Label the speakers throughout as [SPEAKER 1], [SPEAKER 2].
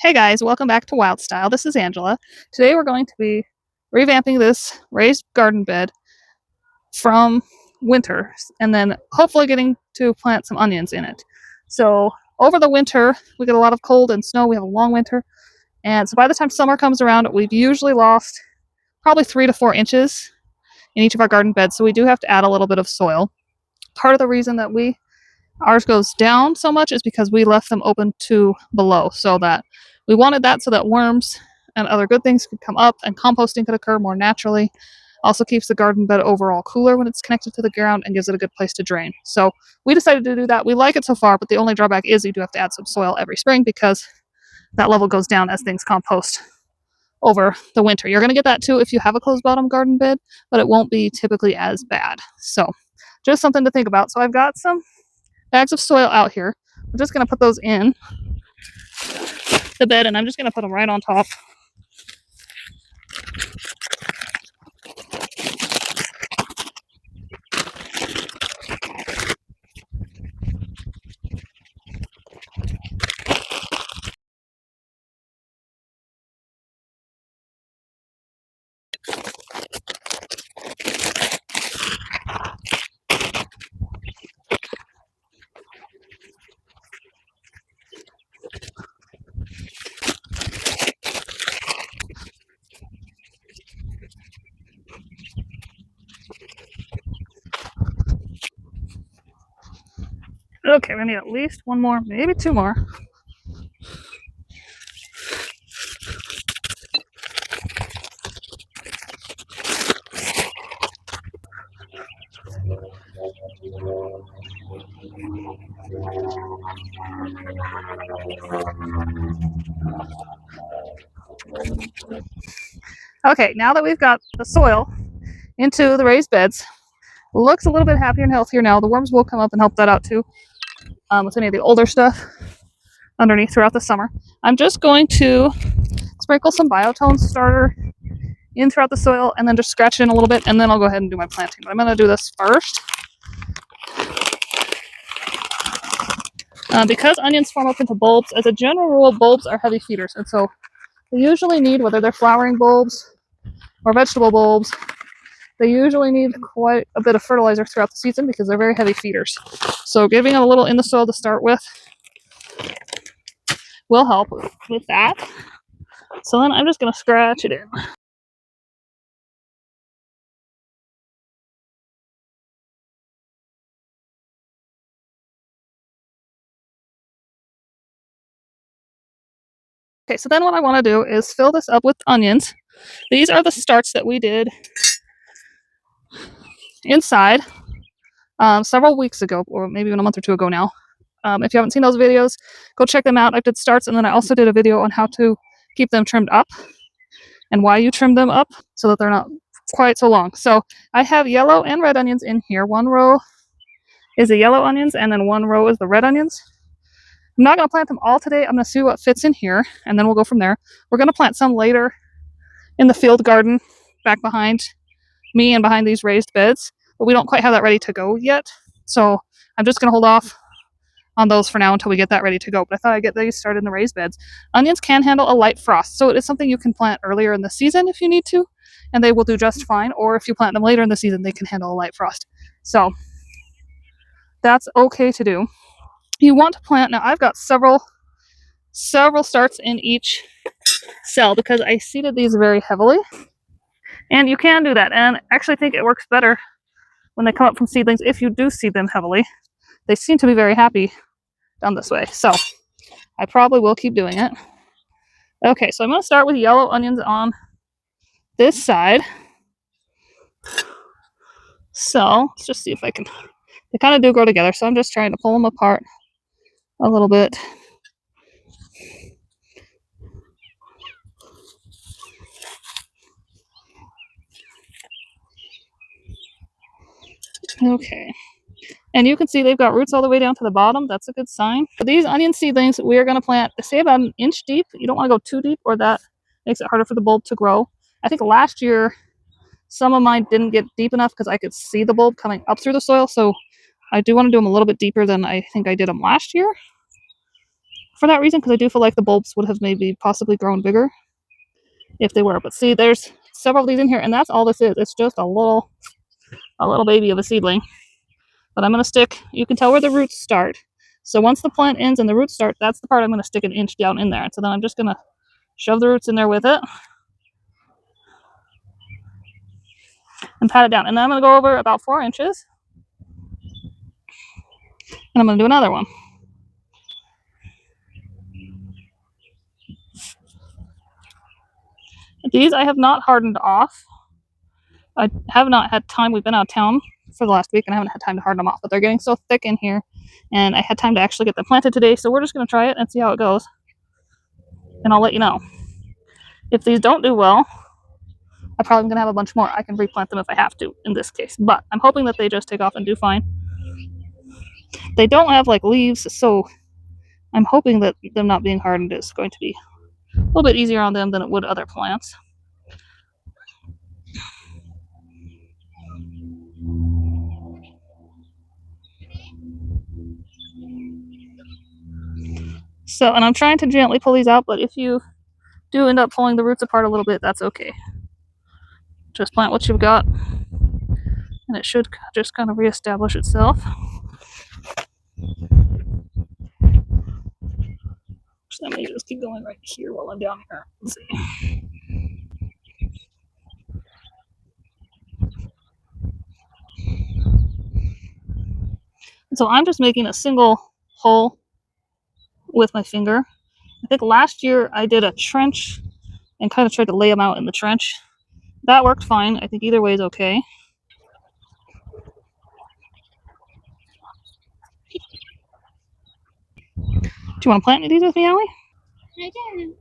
[SPEAKER 1] Hey guys, welcome back to Wild Style. This is Angela. Today we're going to be revamping this raised garden bed from winter and then hopefully getting to plant some onions in it. So over the winter, we get a lot of cold and snow. We have a long winter. And so by the time summer comes around, we've usually lost probably 3 to 4 inches in each of our garden beds. So we do have to add a little bit of soil. Part of the reason that ours goes down so much is because we left them open to below, so that we wanted that so that worms and other good things could come up and composting could occur more naturally. Also keeps the garden bed overall cooler when it's connected to the ground and gives it a good place to drain. So we decided to do that. We like it so far, but the only drawback is you do have to add some soil every spring because that level goes down as things compost over the winter. You're going to get that too if you have a closed bottom garden bed, but it won't be typically as bad. So just something to think about. So I've got some bags of soil out here. I'm just going to put those in the bed and I'm just going to put them right on top. Okay, we need at least one more, maybe two more. Okay, now that we've got the soil into the raised beds, it looks a little bit happier and healthier now. The worms will come up and help that out too, with any of the older stuff underneath throughout the summer. I'm just going to sprinkle some biotone starter in throughout the soil and then just scratch it in a little bit, and then I'll go ahead and do my planting. But I'm going to do this first. Because onions form up into bulbs, as a general rule, bulbs are heavy feeders, and so they usually need, whether they're flowering bulbs or vegetable bulbs, they usually need quite a bit of fertilizer throughout the season because they're very heavy feeders. So giving them a little in the soil to start with will help with that. So then I'm just going to scratch it in. Okay, so then what I want to do is fill this up with onions. These are the starts that we did inside several weeks ago, or maybe even a month or two ago now. If you haven't seen those videos, go check them out. I did starts, and then I also did a video on how to keep them trimmed up and why you trim them up so that they're not quite so long. So I have yellow and red onions in here. One row is the yellow onions, and then one row is the red onions. I'm not going to plant them all today. I'm going to see what fits in here, and then we'll go from there. We're going to plant some later in the field garden back behind me and behind these raised beds, but we don't quite have that ready to go yet. So I'm just going to hold off on those for now until we get that ready to go. But I thought I'd get these started in the raised beds. Onions can handle a light frost, so it is something you can plant earlier in the season if you need to, and they will do just fine. Or if you plant them later in the season, they can handle a light frost. So that's okay to do. You want to plant, now I've got several starts in each cell because I seeded these very heavily. And you can do that, and actually think it works better when they come up from seedlings if you do seed them heavily. They seem to be very happy done this way, so I probably will keep doing it. Okay, so I'm going to start with yellow onions on this side. So let's just see if I can, they kind of do grow together, so I'm just trying to pull them apart a little bit. Okay, and you can see they've got roots all the way down to the bottom. That's a good sign. For these onion seedlings, we are going to plant, say, about an inch deep. You don't want to go too deep, or that makes it harder for the bulb to grow. I think last year some of mine didn't get deep enough because I could see the bulb coming up through the soil, so I do want to do them a little bit deeper than I think I did them last year. for that reason, because I do feel like the bulbs would have maybe possibly grown bigger if they were. But see, there's several of these in here, and that's all this is. It's just a little baby of a seedling. But I'm going to stick, you can tell where the roots start. So once the plant ends and the roots start, that's the part I'm going to stick an inch down in there. And so then I'm just going to shove the roots in there with it and pat it down. And then I'm going to go over about 4 inches. And I'm going to do another one. These I have not hardened off. I have not had time. We've been out of town for the last week and I haven't had time to harden them off. But they're getting so thick in here. And I had time to actually get them planted today. So we're just going to try it and see how it goes. And I'll let you know. If these don't do well, I'm probably going to have a bunch more. I can replant them if I have to in this case. But I'm hoping that they just take off and do fine. They don't have like leaves, so I'm hoping that them not being hardened is going to be a little bit easier on them than it would other plants. So, and I'm trying to gently pull these out, but if you do end up pulling the roots apart a little bit, that's okay. Just plant what you've got, and it should just kind of reestablish itself. So let me just keep going right here while I'm down here. Let's see. So I'm just making a single hole with my finger. I think last year I did a trench and kind of tried to lay them out in the trench. That worked fine. I think either way is okay. Do you want to plant any of these with me, Allie? I do.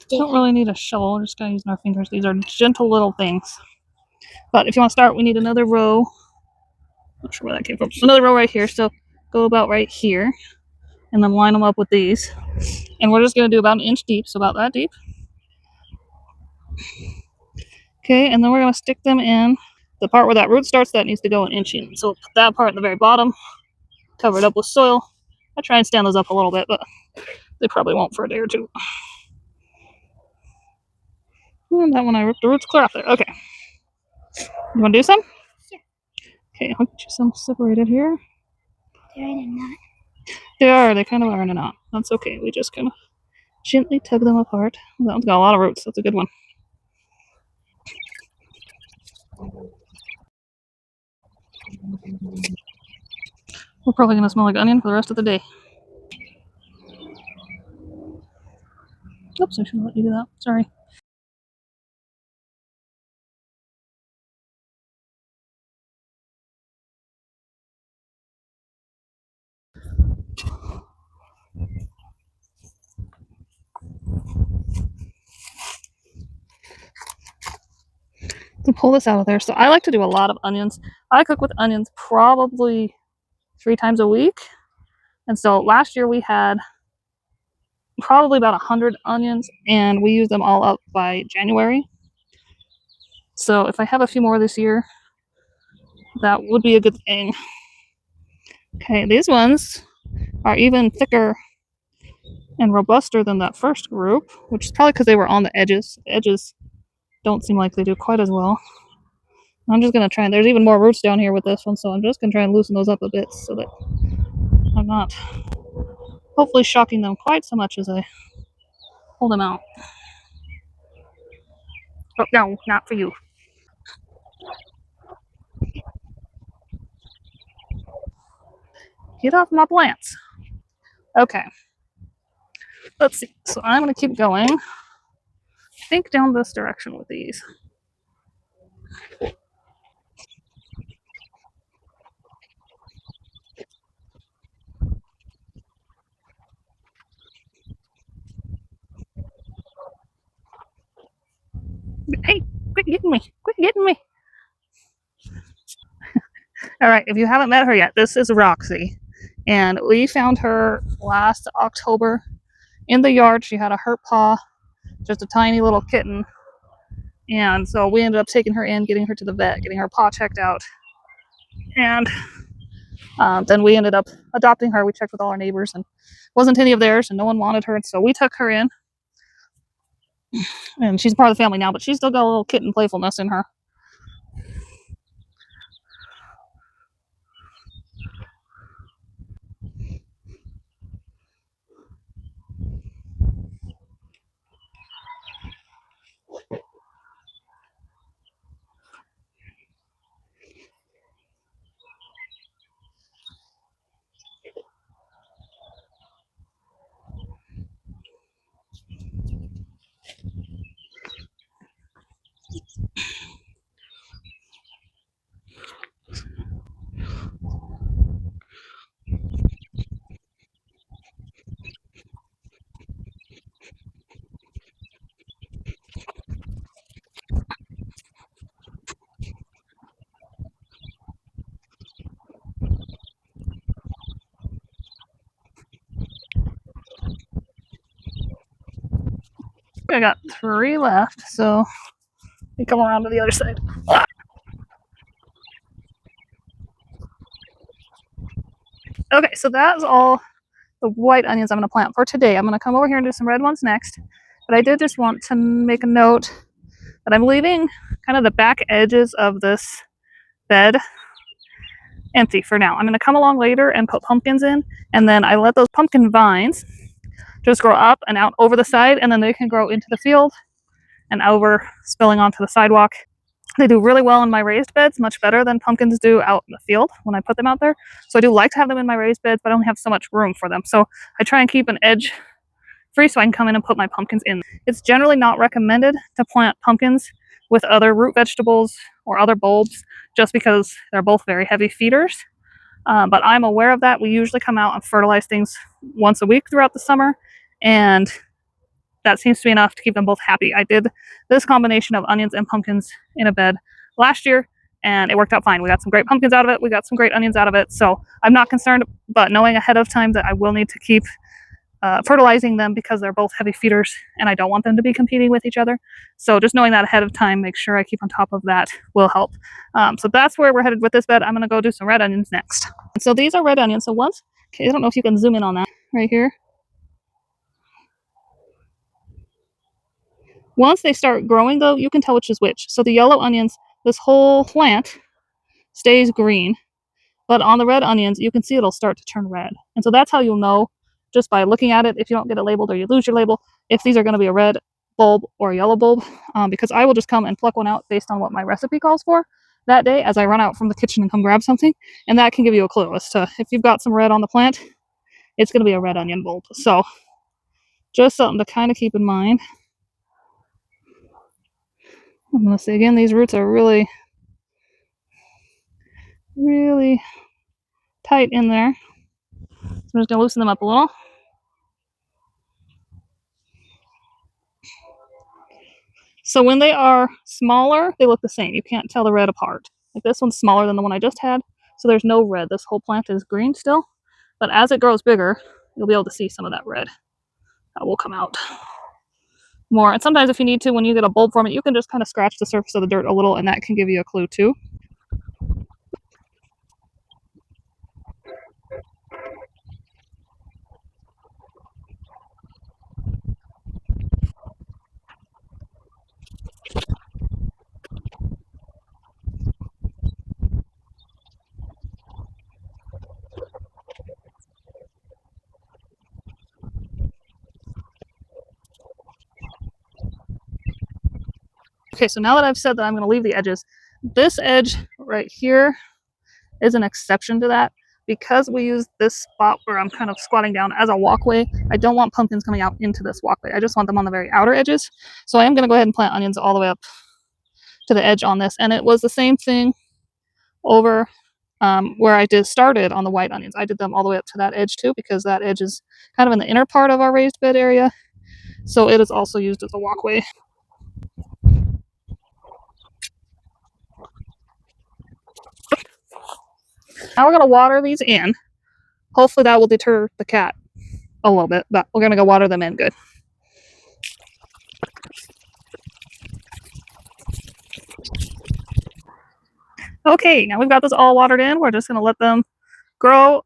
[SPEAKER 1] Don't really need a shovel. We're just going to use our fingers. These are gentle little things. But if you want to start, we need another row. Not sure where that came from. Another row right here. So go about right here. And then line them up with these. And we're just going to do about an inch deep. So about that deep. Okay, and then we're going to stick them in. The part where that root starts, that needs to go an inch in. So put that part at the very bottom. Cover it up with soil. I try and stand those up a little bit, but they probably won't for a day or two. And that one I ripped the roots clear off there. Okay. You want to do some? Sure. Okay, I'll get you some separated here. They're in a knot. They are. They kind of are in a knot. That's okay. We just kind of gently tug them apart. That one's got a lot of roots. That's a good one. We're probably going to smell like onion for the rest of the day. Oops, I shouldn't let you do that. Sorry. To pull this out of there. So I like to do a lot of onions. I cook with onions probably 3 times a week. And so last year we had probably about 100 onions and we used them all up by January. So if I have a few more this year, that would be a good thing. Okay, these ones are even thicker and robuster than that first group, which is probably because they were on the edges. The edges don't seem like they do quite as well. I'm just going to try, and there's even more roots down here with this one, so I'm just going to try and loosen those up a bit so that I'm not hopefully shocking them quite so much as I pull them out. Oh, no, not for you. Get off my plants. Okay. Let's see. So I'm going to keep going. I think down this direction with these. Hey, quit getting me. Quit getting me. All right, if you haven't met her yet, this is Roxy. And we found her last October in the yard. She had a hurt paw, just a tiny little kitten. And so we ended up taking her in, getting her to the vet, getting her paw checked out. And Then we ended up adopting her. We checked with all our neighbors and wasn't any of theirs, and no one wanted her. And so we took her in, and she's part of the family now, but she's still got a little kitten playfulness in her. I got 3 left, so we come around to the other side. Okay, so that's all the white onions I'm going to plant for today. I'm going to come over here and do some red ones next. But I did just want to make a note that I'm leaving kind of the back edges of this bed empty for now. I'm going to come along later and put pumpkins in, and then I let those pumpkin vines just grow up and out over the side, and then they can grow into the field and over, spilling onto the sidewalk. They do really well in my raised beds, much better than pumpkins do out in the field when I put them out there. So I do like to have them in my raised beds, but I don't have so much room for them. So I try and keep an edge free so I can come in and put my pumpkins in. It's generally not recommended to plant pumpkins with other root vegetables or other bulbs just because they're both very heavy feeders. But I'm aware of that. We usually come out and fertilize things once a week throughout the summer, and that seems to be enough to keep them both happy. I did this combination of onions and pumpkins in a bed last year, and it worked out fine. We got some great pumpkins out of it. We got some great onions out of it. So I'm not concerned, but knowing ahead of time that I will need to keep fertilizing them because they're both heavy feeders and I don't want them to be competing with each other. So just knowing that ahead of time, make sure I keep on top of that will help. So that's where we're headed with this bed. I'm going to go do some red onions next. So these are red onions. So once, okay, I don't know if you can zoom in on that right here. Once they start growing though, you can tell which is which. So the yellow onions, this whole plant stays green, but on the red onions, you can see it'll start to turn red. And so that's how you'll know just by looking at it if you don't get it labeled or you lose your label, if these are going to be a red bulb or a yellow bulb, because I will just come and pluck one out based on what my recipe calls for that day as I run out from the kitchen and come grab something. And that can give you a clue as to if you've got some red on the plant, it's going to be a red onion bulb. So just something to kind of keep in mind. I'm going to say again, these roots are really, really tight in there. So I'm just going to loosen them up a little. So when they are smaller, they look the same. You can't tell the red apart. Like this one's smaller than the one I just had, so there's no red. This whole plant is green still. But as it grows bigger, you'll be able to see some of that red that will come out more. And sometimes if you need to, when you get a bulb from it, you can just kind of scratch the surface of the dirt a little, and that can give you a clue too. Okay, so now that I've said that I'm going to leave the edges, this edge right here is an exception to that. Because we use this spot where I'm kind of squatting down as a walkway, I don't want pumpkins coming out into this walkway. I just want them on the very outer edges. So I am going to go ahead and plant onions all the way up to the edge on this. And it was the same thing over where I did started on the white onions. I did them all the way up to that edge too, because that edge is kind of in the inner part of our raised bed area. So it is also used as a walkway. Now we're going to water these in. Hopefully that will deter the cat a little bit, but we're going to go water them in good. Okay, now we've got this all watered in. We're just going to let them grow.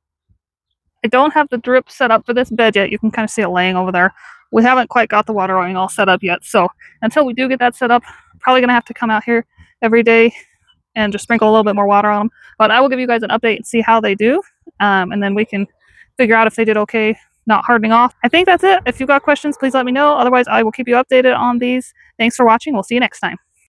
[SPEAKER 1] I don't have the drip set up for this bed yet. You can kind of see it laying over there. We haven't quite got the watering all set up yet. So until we do get that set up, probably going to have to come out here every day and just sprinkle a little bit more water on them. But I will give you guys an update and see how they do. And then we can figure out if they did okay not hardening off. I think that's it. If you've got questions, please let me know. Otherwise, I will keep you updated on these. Thanks for watching. We'll see you next time.